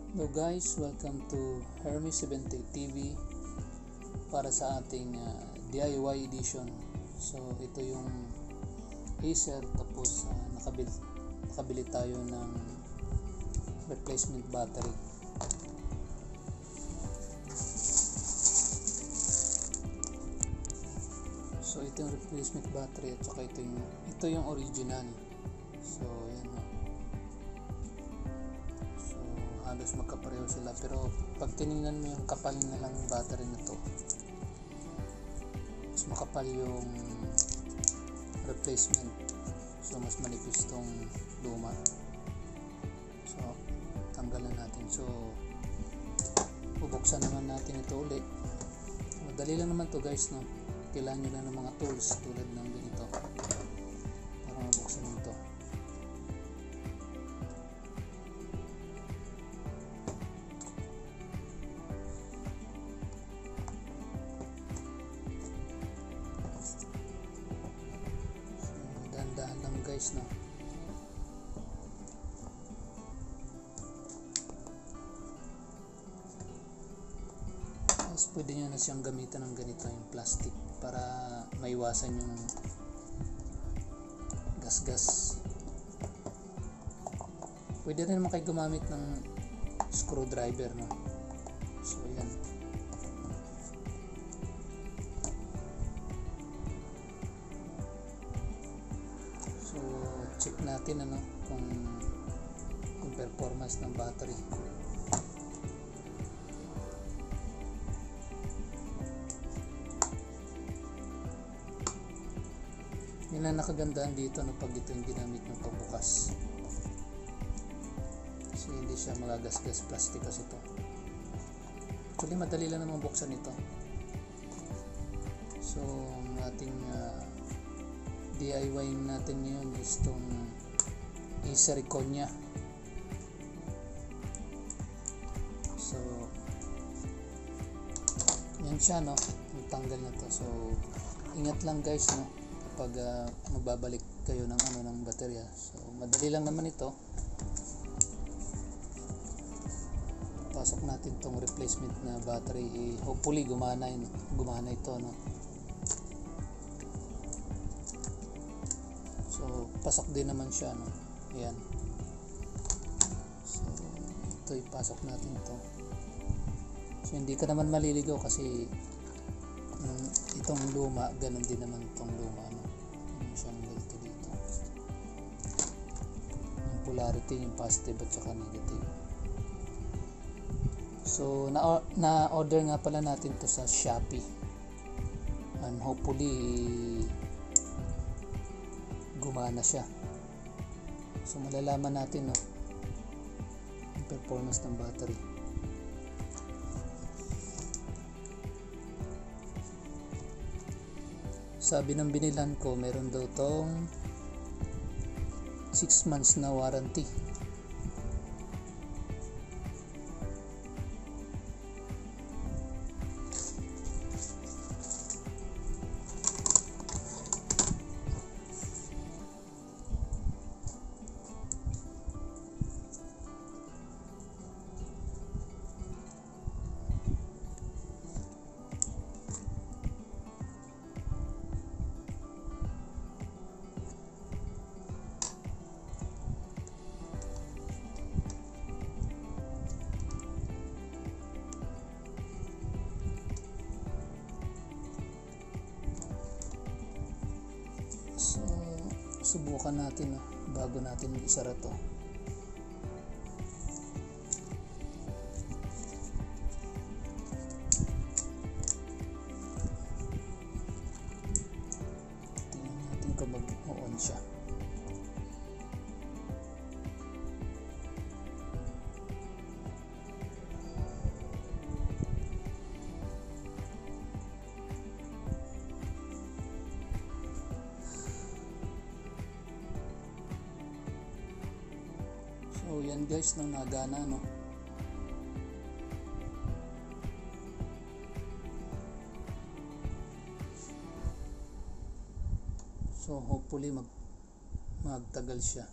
Hello guys, welcome to Hermes70 TV para sa ating DIY edition. So ito yung Acer, tapos nakabili tayo ng replacement battery. So ito yung replacement battery at saka ito yung original. So yan. Halos magkapareho sila, pero pag tinignan mo yung kapal na lang battery na to, mas makapal yung replacement, so mas manipis tong luma. So tanggalan natin, so bubuksan naman natin ito ulit. Madali lang naman to guys, no? Kailangan nyo lang ng mga tools tulad ng ganito para mabuksan ito. Dahan lang guys, no? Tapos pwede nyo na siyang gamitan ng ganito, yung plastic, para maiwasan yung gas-gas. Pwede rin naman kayo gumamit ng screwdriver, no? So yan. So check natin kung performance ng battery. Yan ang nakagandaan dito, pag ito yung ginamit ng pagbukas. So hindi siya magagasgas, plastic kasi ito. Actually madali lang naman buksan ito. So ang ating DIY natin ngayon is itong Acer Iconia. So yan siya, no? Ang tanggal na to. So ingat lang guys, no? Kapag magbabalik kayo ng baterya. So madali lang naman ito. Pasok natin tong replacement na battery. Hopefully gumana ito, no? So pasok din naman siya, no? Ayan. So ito, ipasok natin ito. So hindi ka naman maliligaw kasi itong luma, ganun din naman itong luma, no? Yun siyang ganito dito. Yung polarity, yung positive at saka negative. So na-order nga pala natin to sa Shopee, and hopefully gumana siya. So malalaman natin, no, yung performance ng battery. Sabi ng binilan ko, meron daw tong 6 months na warranty. So subukan natin, no, bago natin isara to. Tingnan natin kung mag-on siya. So yan guys, nang nagana, no? So hopefully magtagal siya.